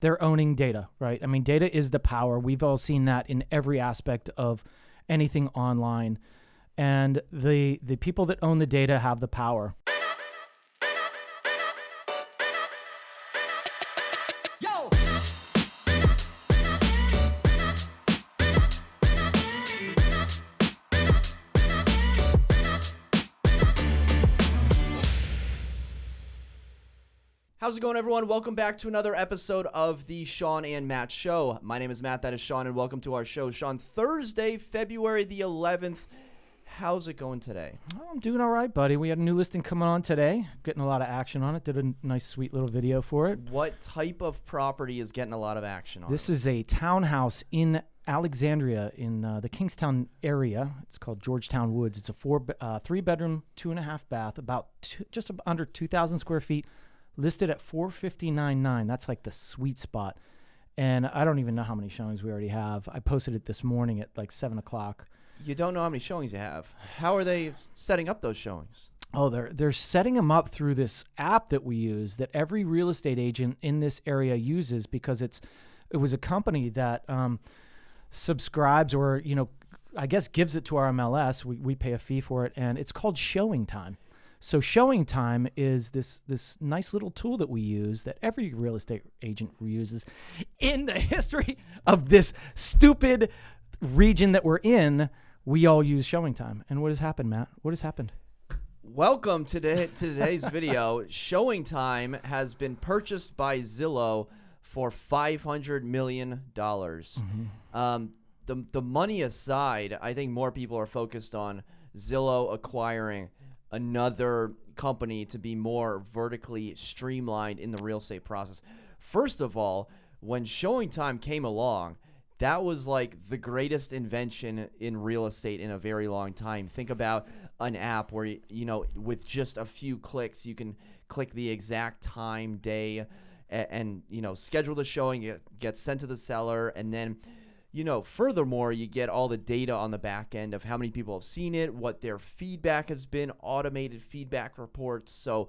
They're owning data, right? I mean, data is the power. We've all seen that in every aspect of anything online. And the people that own the data have the power. How's it going, everyone? Welcome back to another episode of the Shawn and Matt Show. My name is Matt, that is Shawn, and welcome to our show. Shawn, Thursday, February the 11th. How's it going today? Oh, I'm doing all right, buddy. We had a new listing coming on today. Getting a lot of action on it. Did a nice, sweet little video for it. What type of property is getting a lot of action on This it? is a townhouse in Alexandria in the Kingstown area. It's called Georgetown Woods. It's a 3-bedroom, 2.5 bath, about just under 2,000 square feet. Listed at $459,900. That's like the sweet spot. And I don't even know how many showings we already have. I posted it this morning at like 7 o'clock. You don't know how many showings you have. How are they setting up those showings? Oh, they're setting them up through this app that we use that every real estate agent in this area uses because it was a company that subscribes or, I guess gives it to our MLS. We pay a fee for it, and it's called ShowingTime. So ShowingTime is this nice little tool that we use that every real estate agent uses. In the history of this stupid region that we're in, we all use ShowingTime. And what has happened, Matt? What has happened? Welcome to today's video. ShowingTime has been purchased by Zillow for $500 million. Mm-hmm. The money aside, I think more people are focused on Zillow acquiring another company to be more vertically streamlined in the real estate process. First of all, when ShowingTime came along, that was like the greatest invention in real estate in a very long time. Think about an app where, with just a few clicks, you can click the exact time, day, and schedule the showing. It gets sent to the seller, and then furthermore, you get all the data on the back end of how many people have seen it, what their feedback has been, automated feedback reports. So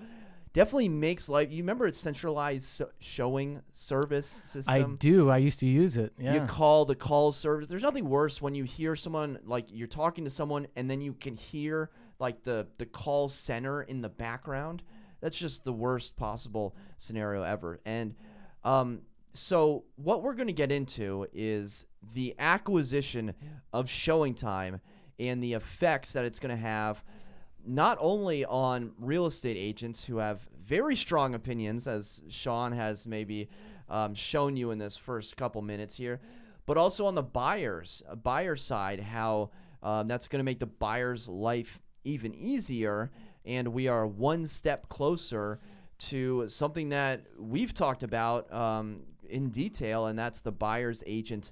definitely makes life. You remember its centralized showing service system? I do. I used to use it. Yeah. You call the call service. There's nothing worse when you hear someone, like you're talking to someone and then you can hear like the call center in the background. That's just the worst possible scenario ever. And so what we're going to get into is the acquisition of ShowingTime and the effects that it's going to have not only on real estate agents who have very strong opinions, as Shawn has maybe shown you in this first couple minutes here, but also on the buyer side, how that's going to make the buyer's life even easier, and we are one step closer to something that we've talked about in detail, and that's the buyer's agent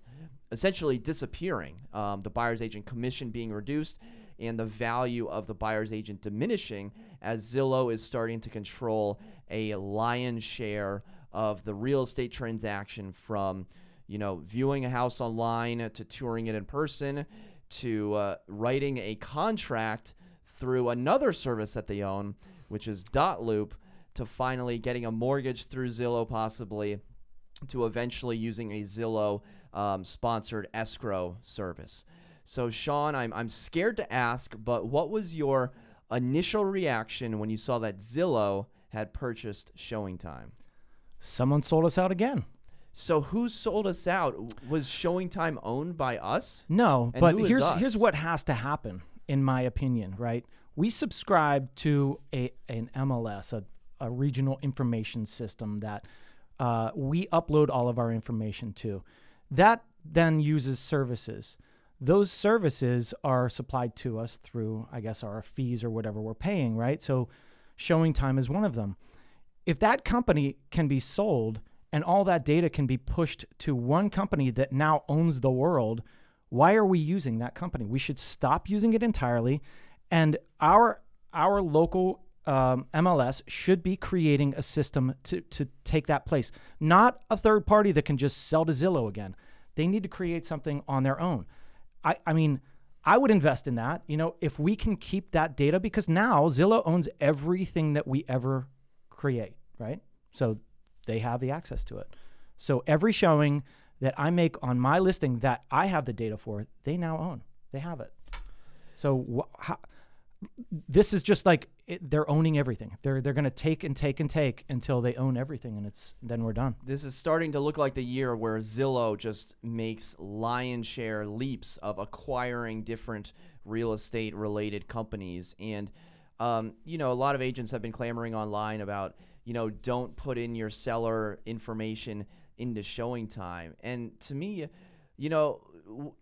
essentially disappearing, the buyer's agent commission being reduced, and the value of the buyer's agent diminishing as Zillow is starting to control a lion's share of the real estate transaction, from viewing a house online to touring it in person to writing a contract through another service that they own, which is Dotloop, to finally getting a mortgage through Zillow, possibly, to eventually using a Zillow sponsored escrow service. So Shawn, I'm scared to ask, but what was your initial reaction when you saw that Zillow had purchased ShowingTime? Someone sold us out again. So who sold us out? Was ShowingTime owned by us? No, And but who is us? here's what has to happen, in my opinion, right? We subscribe to an MLS, a regional information system that we upload all of our information to. That then uses services. Those services are supplied to us through, I guess, our fees or whatever we're paying, right? So ShowingTime is one of them. If that company can be sold and all that data can be pushed to one company that now owns the world, why are we using that company? We should stop using it entirely, and our local MLS should be creating a system to take that place, not a third party that can just sell to Zillow again. They need to create something on their own. I mean, I would invest in that, if we can keep that data, because now Zillow owns everything that we ever create, right? So they have the access to it. So every showing that I make on my listing that I have the data for, they now own. They have it. So this is just like they're owning everything. They're going to take and take and take until they own everything, and then we're done. This is starting to look like the year where Zillow just makes lion's share leaps of acquiring different real estate related companies. And a lot of agents have been clamoring online about, don't put in your seller information into ShowingTime. And to me,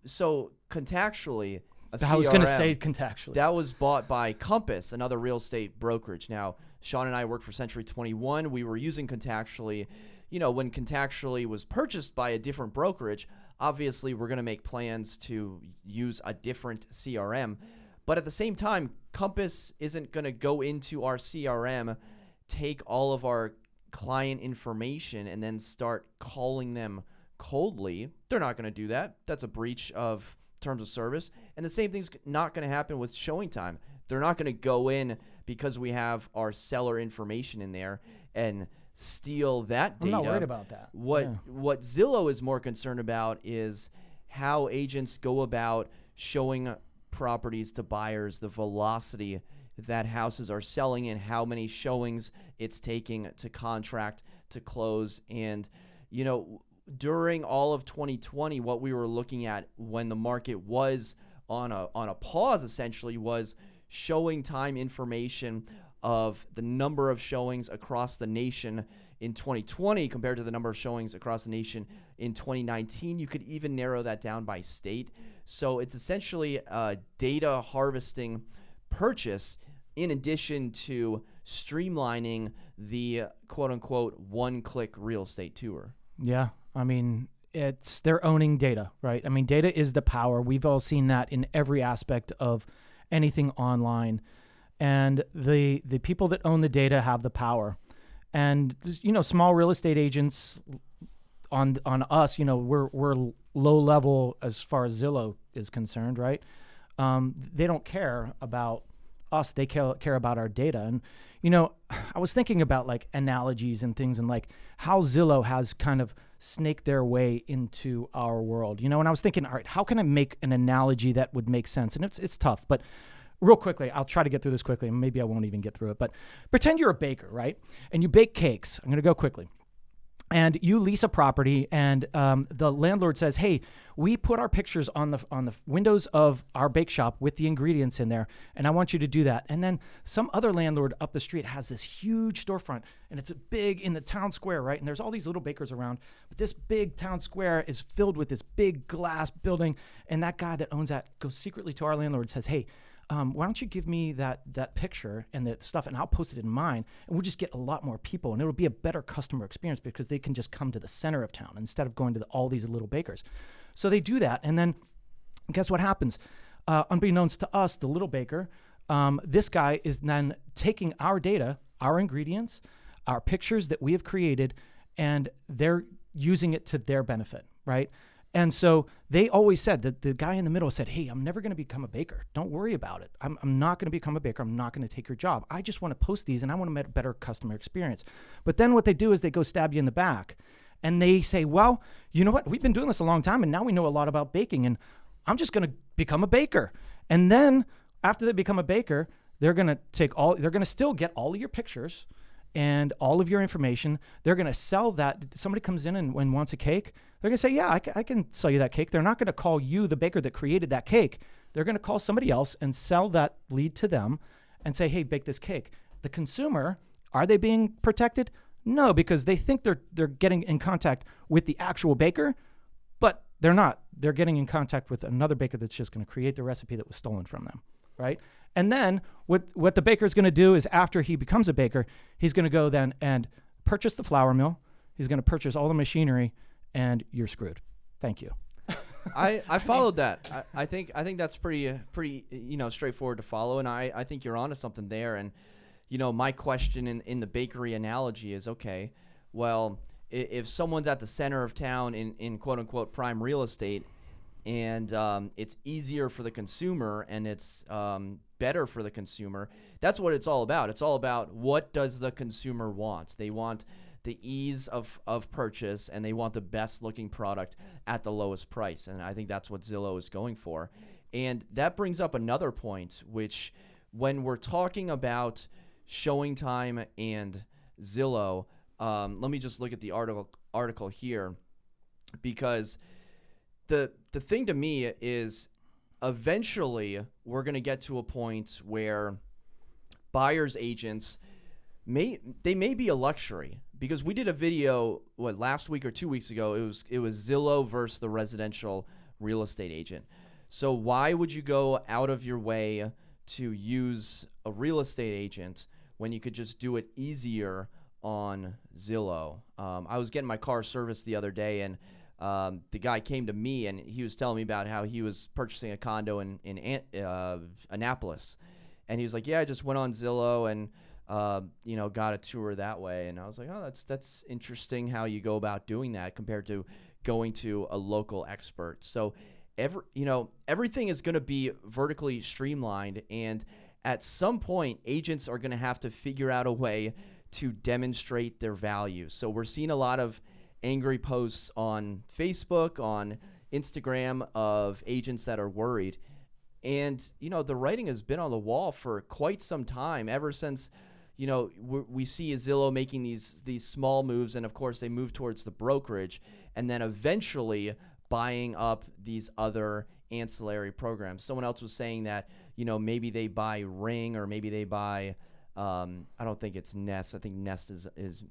so contextually, I was going to say contextually. That was bought by Compass, another real estate brokerage. Now, Shawn and I work for Century 21. We were using Contactually. When Contactually was purchased by a different brokerage, obviously we're going to make plans to use a different CRM. But at the same time, Compass isn't going to go into our CRM, take all of our client information, and then start calling them coldly. They're not going to do that. That's a breach of terms of service. And the same thing's not going to happen with ShowingTime. They're not going to go in because we have our seller information in there and steal that data. I'm not worried about that. What Zillow is more concerned about is how agents go about showing properties to buyers, the velocity that houses are selling in, how many showings it's taking to contract to close. And during all of 2020, what we were looking at when the market was on a pause essentially was ShowingTime information of the number of showings across the nation in 2020 compared to the number of showings across the nation in 2019. You could even narrow that down by state. So it's essentially a data harvesting purchase in addition to streamlining the quote-unquote one-click real estate tour. Yeah. I mean, they're owning data, right? I mean, data is the power. We've all seen that in every aspect of anything online. And the people that own the data have the power. And, small real estate agents on us, we're low level as far as Zillow is concerned, right? They don't care about us. They care about our data. And, I was thinking about like analogies and things and like how Zillow has kind of snaked their way into our world, and I was thinking, all right, how can I make an analogy that would make sense? And it's tough, but real quickly, I'll try to get through this quickly, and maybe I won't even get through it, but pretend you're a baker, right? And you bake cakes. I'm going to go quickly. And you lease a property, and the landlord says, hey, we put our pictures on the windows of our bake shop with the ingredients in there, and I want you to do that. And then some other landlord up the street has this huge storefront, and it's big in the town square, right? And there's all these little bakers around, but this big town square is filled with this big glass building, and that guy that owns that goes secretly to our landlord and says, hey, why don't you give me that picture and the stuff, and I'll post it in mine, and we'll just get a lot more people, and it'll be a better customer experience because they can just come to the center of town instead of going to all these little bakers. So they do that, and then guess what happens? Unbeknownst to us, the little baker, this guy is then taking our data, our ingredients, our pictures that we have created, and they're using it to their benefit, right? And so they always said that the guy in the middle said, hey, I'm never going to become a baker. Don't worry about it. I'm not going to become a baker. I'm not going to take your job. I just want to post these and I want to make a better customer experience. But then what they do is they go stab you in the back and they say, well, you know what? We've been doing this a long time and now we know a lot about baking and I'm just going to become a baker. And then after they become a baker, they're going to still get all of your pictures and all of your information. They're going to sell that. Somebody comes in and wants a cake. They're going to say, yeah, I can sell you that cake. They're not going to call you, the baker that created that cake. They're going to call somebody else and sell that lead to them and say, hey, bake this cake. The consumer, are they being protected? No, because they think they're getting in contact with the actual baker, but they're not. They're getting in contact with another baker that's just going to create the recipe that was stolen from them, right? And then what the baker is going to do is after he becomes a baker, he's going to go then and purchase the flour mill. He's going to purchase all the machinery, and you're screwed. Thank you. I followed that. I think that's pretty straightforward to follow, and I think you're onto something there. And my question in the bakery analogy is, okay, well, if someone's at the center of town in quote unquote prime real estate, and it's easier for the consumer and it's better for the consumer, that's what it's all about. It's all about what does the consumer want. They want the ease of purchase, and they want the best looking product at the lowest price. And I think that's what Zillow is going for. And that brings up another point, which when we're talking about ShowingTime and Zillow, let me just look at the article here, because the thing to me is eventually we're going to get to a point where buyer's agents may be a luxury, because we did a video last week or 2 weeks ago. It was Zillow versus the residential real estate agent. So why would you go out of your way to use a real estate agent when you could just do it easier on Zillow? I was getting my car serviced the other day, and the guy came to me and he was telling me about how he was purchasing a condo in Annapolis, and he was like, "Yeah, I just went on Zillow and got a tour that way." And I was like, "Oh, that's interesting how you go about doing that compared to going to a local expert." So everything is going to be vertically streamlined, and at some point agents are going to have to figure out a way to demonstrate their value. So we're seeing a lot of angry posts on Facebook, on Instagram, of agents that are worried. And, the writing has been on the wall for quite some time, ever since, we see Zillow making these small moves. And of course they move towards the brokerage, and then eventually buying up these other ancillary programs. Someone else was saying that, maybe they buy Ring, or maybe they buy, I don't think it's Nest. I think Nest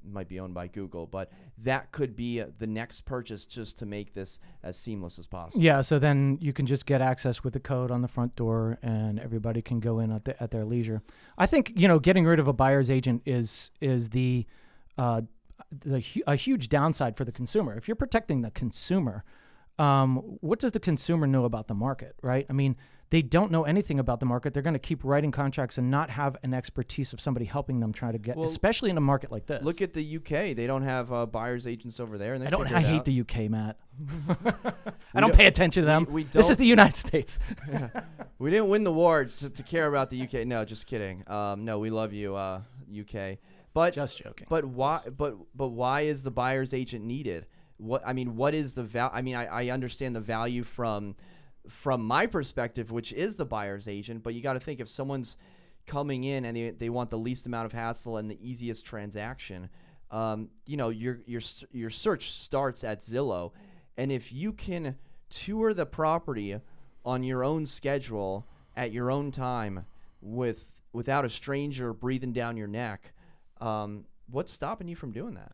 might be owned by Google, but that could be the next purchase, just to make this as seamless as possible. Yeah, so then you can just get access with the code on the front door, and everybody can go in at their leisure. I think, getting rid of a buyer's agent is a huge downside for the consumer. If you're protecting the consumer, what does the consumer know about the market, right? I mean, they don't know anything about the market. They're going to keep writing contracts and not have an expertise of somebody helping them try to get, especially in a market like this. Look at the UK. They don't have buyer's agents over there. And I hate the UK, Matt. I don't pay attention to them. This is the United States. Yeah. We didn't win the war to care about the UK. No, just kidding. No, we love you, UK. But just joking. But why? But why is the buyer's agent needed? What is the value? I understand the value from my perspective, which is the buyer's agent. But you got to think, if someone's coming in and they want the least amount of hassle and the easiest transaction, your search starts at Zillow, and if you can tour the property on your own schedule at your own time without a stranger breathing down your neck, what's stopping you from doing that?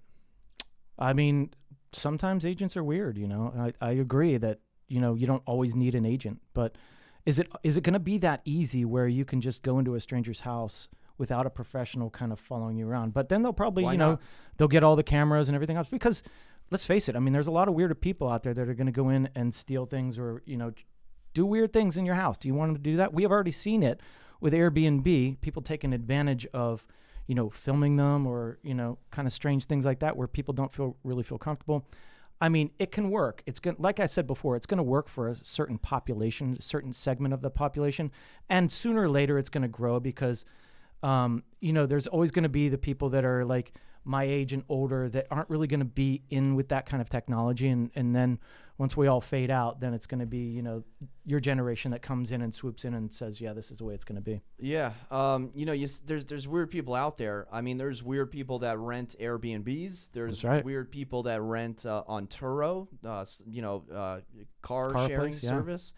I mean, sometimes agents are weird, I agree that, you don't always need an agent, but is it going to be that easy where you can just go into a stranger's house without a professional kind of following you around? But then they'll probably, they'll get all the cameras and everything else, because let's face it, I mean, there's a lot of weird people out there that are going to go in and steal things, or, do weird things in your house. Do you want them to do that? We have already seen it with Airbnb, people taking advantage of, filming them, or, kind of strange things like that, where people don't really feel comfortable. I mean, it can work. It's going, like I said before, it's going to work for a certain population, a certain segment of the population, and sooner or later it's going to grow, because, there's always going to be the people that are like my age and older that aren't really going to be in with that kind of technology, and then once we all fade out, then it's going to be, your generation that comes in and swoops in and says, yeah, this is the way it's going to be. Yeah. There's weird people out there. I mean, there's weird people that rent Airbnbs. There's weird people that rent on Turo, car sharing service.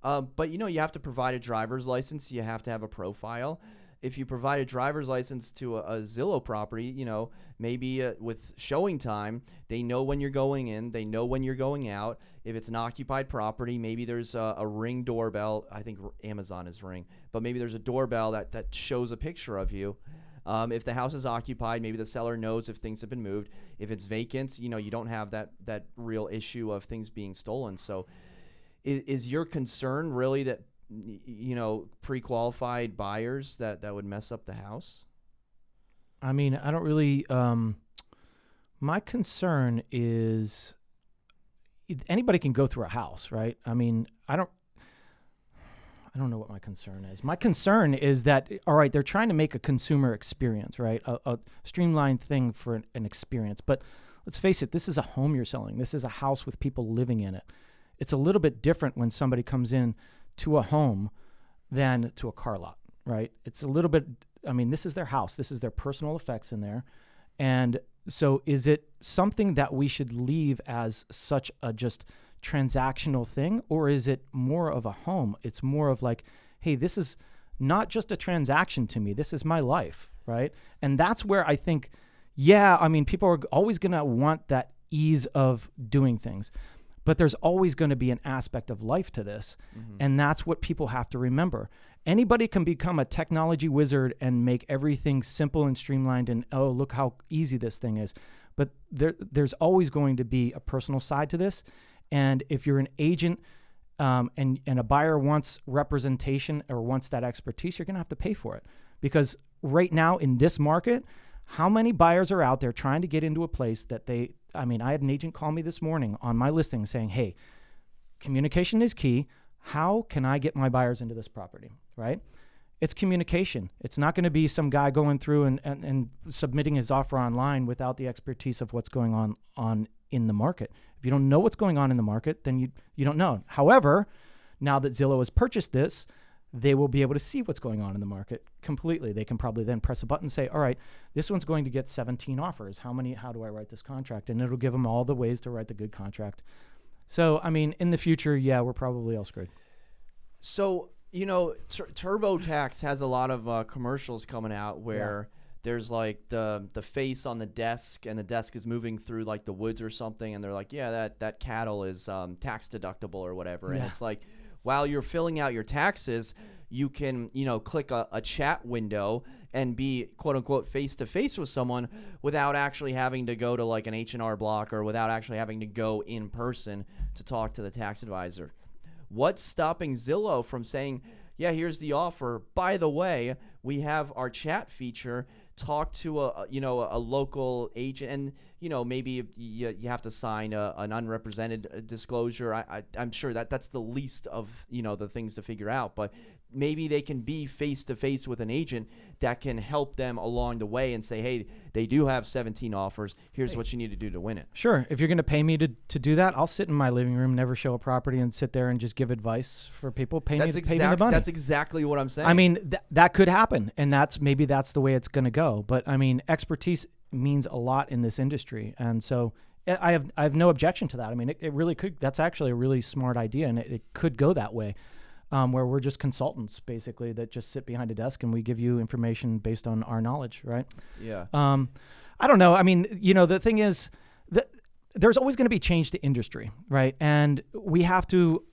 But, you have to provide a driver's license. You have to have a profile. If you provide a driver's license to a Zillow property, maybe with ShowingTime, they know when you're going in, they know when you're going out. If it's an occupied property, maybe there's a Ring doorbell. I think Amazon is Ring, but maybe there's a doorbell that shows a picture of you. If the house is occupied, maybe the seller knows if things have been moved. If it's vacant, you don't have that real issue of things being stolen. So is your concern really that pre-qualified buyers that would mess up the house? I mean, I don't really, my concern is anybody can go through a house, right? I mean, I I don't know what my concern is. My concern is that, all right, they're trying to make a consumer experience, right? A streamlined thing for an experience. But let's face it, this is a home you're selling. This is a house with people living in it. It's a little bit different when somebody comes in to a home than to a car lot, right? It's a little bit, I mean, this is their house. This is their personal effects in there. And so is it something that we should leave as such a just transactional thing, or is it more of a home? It's more of like, hey, this is not just a transaction to me. This is my life, right? And that's where I think, yeah, I mean, people are always going to want that ease of doing things, but there's always going to be an aspect of life to this. And that's what people have to remember. Anybody can become a technology wizard and make everything simple and streamlined and, oh, look how easy this thing is. But there's always going to be a personal side to this. And if you're an agent and a buyer wants representation or wants that expertise, you're going to have to pay for it. Because right now in this market, how many buyers are out there trying to get into a place that I had an agent call me this morning on my listing saying, hey, communication is key. How can I get my buyers into this property, right? It's communication. It's not going to be some guy going through and submitting his offer online without the expertise of what's going on in the market. If you don't know what's going on in the market, then you don't know. However, now that Zillow has purchased this, they will be able to see what's going on in the market completely. They can probably then press a button and say, all right, this one's going to get 17 offers. How do I write this contract? And it'll give them all the ways to write the good contract. So, I mean, in the future, yeah, we're probably all screwed. So, TurboTax has a lot of commercials coming out where there's like the face on the desk, and the desk is moving through like the woods or something, and they're like, yeah, that cattle is tax deductible or whatever. And it's like, while you're filling out your taxes, you can, click a chat window and be quote unquote face to face with someone without actually having to go to like an H&R Block or without actually having to go in person to talk to the tax advisor. What's stopping Zillow from saying, yeah, here's the offer. By the way, we have our chat feature. Talk to a local agent, and maybe you have to sign an unrepresented disclosure. I'm sure that's the least of the things to figure out, but maybe they can be face to face with an agent that can help them along the way and say, hey, they do have 17 offers. Here's what you need to do to win it. Sure. If you're going to pay me to do that, I'll sit in my living room, never show a property, and sit there and just give advice for people. Pay me the money. That's exactly what I'm saying. I mean, that could happen, and that's the way it's going to go. But I mean, expertise means a lot in this industry, and so I have no objection to that. I mean, it really could. That's actually a really smart idea, and it could go that way. Where we're just consultants, basically, that just sit behind a desk and we give you information based on our knowledge, right? Yeah. I don't know. I mean, the thing is that there's always going to be change to industry, right? And we have to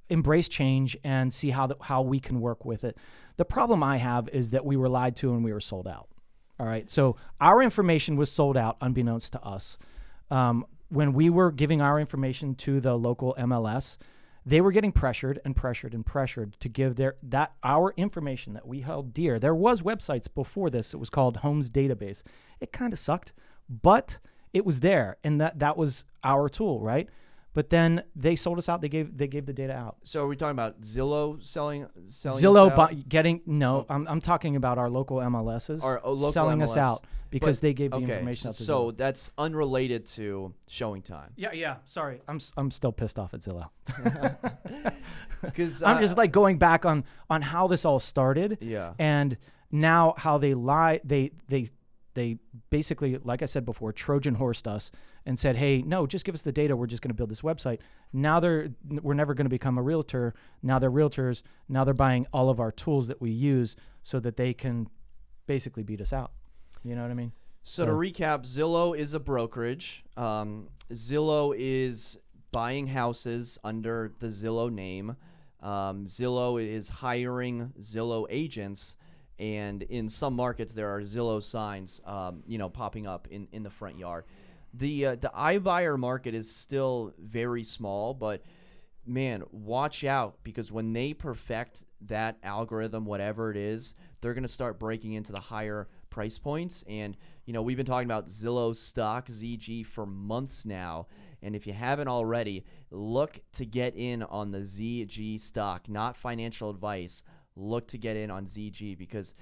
embrace change and see how we can work with it. The problem I have is that we were lied to and we were sold out. All right. So our information was sold out unbeknownst to us. When we were giving our information to the local MLS, they were getting pressured to give our information that we held dear. There was websites before this. It was called Homes Database. It kind of sucked, but it was there, and that was our tool, right? But then they sold us out. They gave the data out. So are we talking about Zillow selling Zillow us out? Getting no. I'm talking about our local MLSs selling us out because they gave the information out to Zillow. So that's unrelated to ShowingTime. Yeah. Sorry, I'm still pissed off at Zillow. Because I'm just like going back on how this all started. Yeah. And now how they lie. They basically, like I said before, Trojan horsed us and said, hey, no, just give us the data. We're just going to build this website. Now we're never going to become a realtor. Now they're realtors. Now they're buying all of our tools that we use so that they can basically beat us out. You know what I mean? So to recap, Zillow is a brokerage. Zillow is buying houses under the Zillow name. Zillow is hiring Zillow agents. And in some markets, there are Zillow signs, popping up in the front yard. The iBuyer market is still very small, but man, watch out, because when they perfect that algorithm, whatever it is, they're going to start breaking into the higher price points. And, we've been talking about Zillow Stock, ZG, for months now. And if you haven't already, look to get in on the ZG stock, not financial advice. Look to get in on ZG because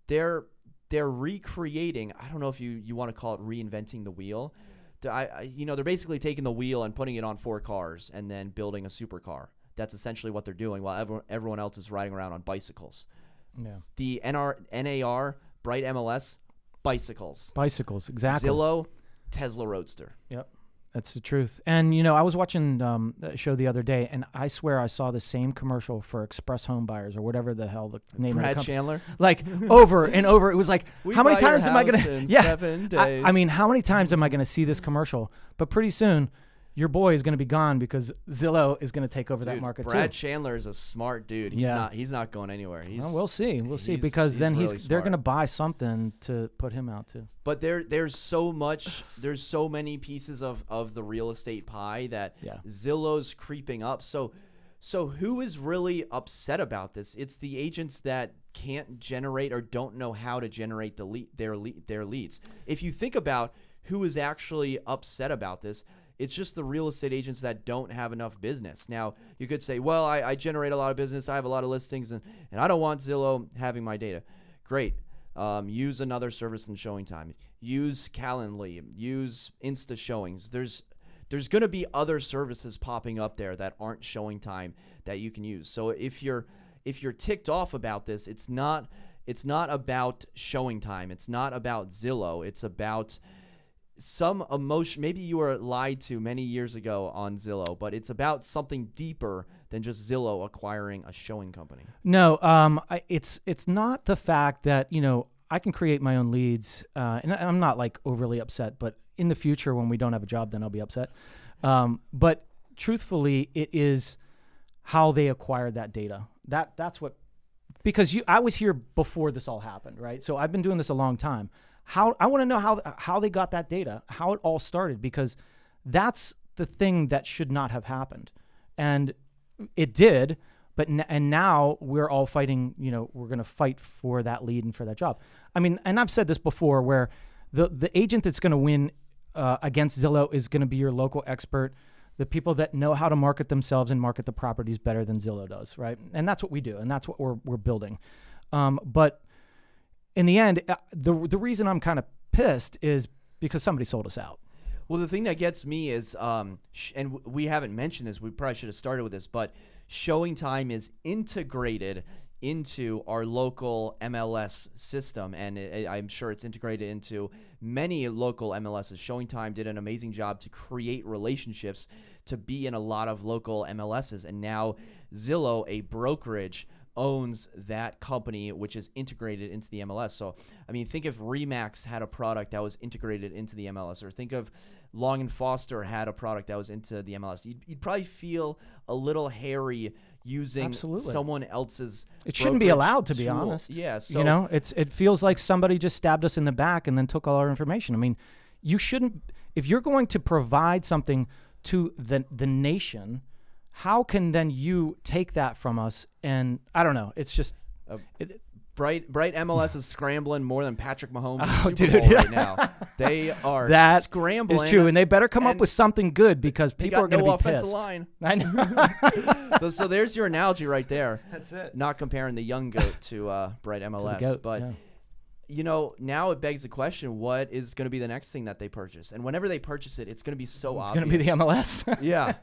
they're recreating. I don't know if you want to call it reinventing the wheel. They're basically taking the wheel and putting it on 4 cars and then building a supercar. That's essentially what they're doing while everyone else is riding around on bicycles. Yeah. The NAR, Bright MLS, bicycles. Bicycles, exactly. Zillow, Tesla Roadster. Yep. That's the truth. And, I was watching a show the other day, and I swear I saw the same commercial for Express Home Buyers or whatever the hell the name of the company. Brad Chandler? Like, over and over. It was like, how many times am I going to... Yeah. 7 days. I mean, how many times am I going to see this commercial? But pretty soon, your boy is going to be gone because Zillow is going to take over that market Brad too. Chandler is a smart dude. He's not going anywhere. Well, we'll see. We'll see because then really they're going to buy something to put him out to. But there's so many pieces of the real estate pie that Zillow's creeping up. So who is really upset about this? It's the agents that can't generate or don't know how to generate their leads. If you think about who is actually upset about this, it's just the real estate agents that don't have enough business. Now, you could say, well, I generate a lot of business. I have a lot of listings, and I don't want Zillow having my data. Great. Use another service than ShowingTime. Use Calendly. Use Insta Showings. There's going to be other services popping up there that aren't ShowingTime that you can use. So if you're ticked off about this, it's not about ShowingTime. It's not about Zillow. It's about some emotion. Maybe you were lied to many years ago on Zillow, but it's about something deeper than just Zillow acquiring a showing company. No, it's not the fact that I can create my own leads, and I'm not like overly upset. But in the future, when we don't have a job, then I'll be upset. But truthfully, it is how they acquired that data. That's what, because I was here before this all happened, right? So I've been doing this a long time. I want to know how they got that data, how it all started, because that's the thing that should not have happened. And it did, and now we're all fighting, we're going to fight for that lead and for that job. I mean, and I've said this before, where the agent that's going to win against Zillow is going to be your local expert, the people that know how to market themselves and market the properties better than Zillow does, right? And that's what we do, and that's what we're building. But in the end, the reason I'm kind of pissed is because somebody sold us out. Well, the thing that gets me is, and we haven't mentioned this, we probably should have started with this, but ShowingTime is integrated into our local MLS system, and I'm sure it's integrated into many local MLSs. ShowingTime did an amazing job to create relationships to be in a lot of local MLSs, and now Zillow, a brokerage, owns that company, which is integrated into the MLS. So, I mean, think if Remax had a product that was integrated into the MLS, or think of Long and Foster had a product that was into the MLS. You'd probably feel a little hairy using someone else's. It shouldn't be allowed, to be honest. Yeah, so it feels like somebody just stabbed us in the back and then took all our information. I mean, you shouldn't. If you're going to provide something to the nation, how can then you take that from us? And I don't know. It's just Bright MLS is scrambling more than Patrick Mahomes in the Super Bowl right now. They are scrambling. It's true, and they better come up with something good because people are going to be pissed. Offensive line. I know. So there's your analogy right there. That's it. Not comparing the young goat to Bright MLS, goat, but. Yeah. Now it begs the question, what is going to be the next thing that they purchase? And whenever they purchase it, it's going to be so obvious. It's going to be the MLS. Yeah.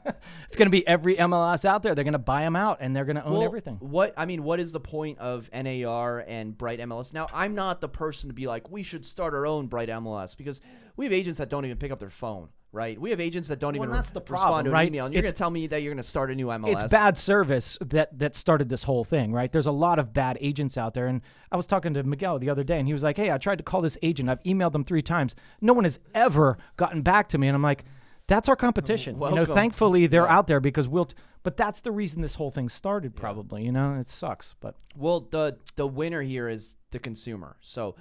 It's going to be every MLS out there. They're going to buy them out, and they're going to own everything. What is the point of NAR and Bright MLS? Now, I'm not the person to be like, we should start our own Bright MLS, because we have agents that don't even pick up their phone. Right, we have agents that don't even respond to an email, and you're going to tell me that you're going to start a new MLS. It's bad service that started this whole thing, right? There's a lot of bad agents out there, and I was talking to Miguel the other day, and he was like, "Hey, I tried to call this agent. I've emailed them 3 times. No one has ever gotten back to me." And I'm like, "That's our competition. Thankfully they're out there because but that's the reason this whole thing started. Probably, it sucks. But the winner here is the consumer. So.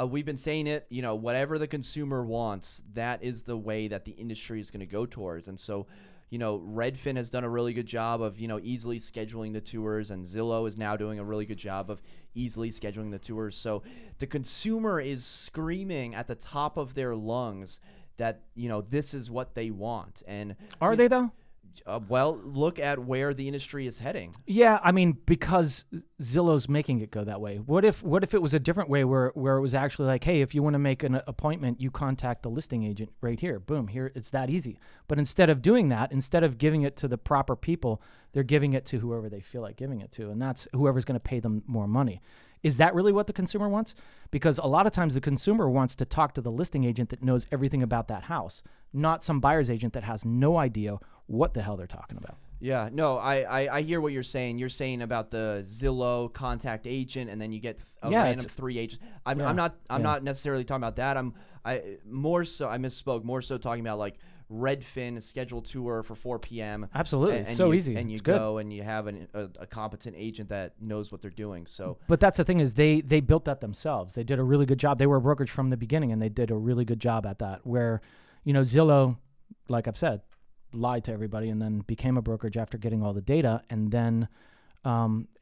We've been saying it, whatever the consumer wants, that is the way that the industry is going to go towards. And so, Redfin has done a really good job of, easily scheduling the tours, and Zillow is now doing a really good job of easily scheduling the tours. So the consumer is screaming at the top of their lungs that, this is what they want. And are they though? Well, look at where the industry is heading. Yeah, I mean, because Zillow's making it go that way. What if it was a different way where it was actually like, hey, if you want to make an appointment, you contact the listing agent right here. Boom, here, it's that easy. But instead of doing that, instead of giving it to the proper people, they're giving it to whoever they feel like giving it to, and that's whoever's going to pay them more money. Is that really what the consumer wants? Because a lot of times the consumer wants to talk to the listing agent that knows everything about that house, not some buyer's agent that has no idea what the hell they're talking about. Yeah, no, I hear what you're saying. You're saying about the Zillow contact agent, and then you get a random 3 agents. I'm not necessarily talking about that. I misspoke. More so talking about like Redfin scheduled tour for 4 p.m. Absolutely, and so easy. And you go and you have a competent agent that knows what they're doing. So, but that's the thing is they built that themselves. They did a really good job. They were a brokerage from the beginning, and they did a really good job at that. Where, Zillow, like I've said, lied to everybody and then became a brokerage after getting all the data, and then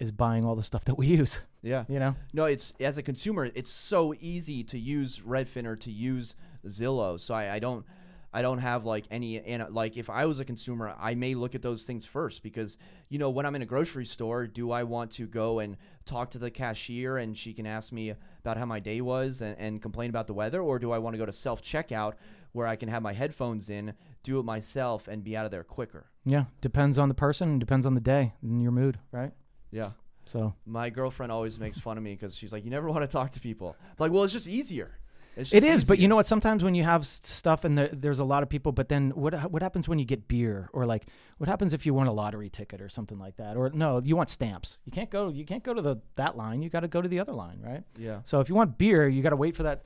is buying all the stuff that we use. Yeah. No, it's, as a consumer, it's so easy to use Redfin or to use Zillow. So I don't have like any, like if I was a consumer, I may look at those things first because, when I'm in a grocery store, do I want to go and talk to the cashier and she can ask me about how my day was and complain about the weather? Or do I want to go to self-checkout where I can have my headphones in, do it myself, and be out of there quicker? Yeah, depends on the person, depends on the day and your mood, right? Yeah. So my girlfriend always makes fun of me because she's like, you never want to talk to people. I'm like, well, it's just easier. It is, but you know what? Sometimes when you have stuff and there's a lot of people, but then what happens when you get beer, or like what happens if you want a lottery ticket or something like that, or no, you want stamps? You can't go to that line. You got to go to the other line, right? Yeah. So if you want beer, you got to wait for that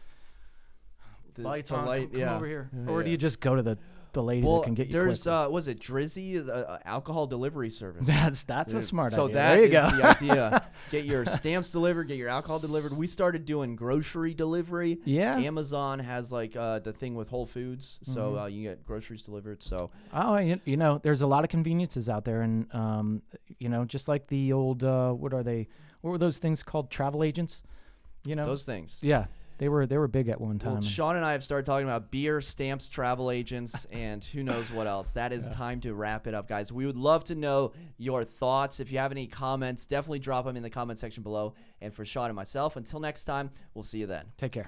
lights on. Light, come over here, or do you just go to the lady that can get you? There's was it Drizzy, the alcohol delivery service? That's a smart idea. So that there you is go. the idea. Get your stamps delivered, get your alcohol delivered. We started doing grocery delivery. Yeah. Amazon has like the thing with Whole Foods, so you get groceries delivered. So there's a lot of conveniences out there, and just like the old what were those things called? Travel agents. Those things. Yeah. They were big at one time. Well, Shawn and I have started talking about beer, stamps, travel agents, and who knows what else. That is time to wrap it up, guys. We would love to know your thoughts. If you have any comments, definitely drop them in the comment section below. And for Shawn and myself, until next time, we'll see you then. Take care.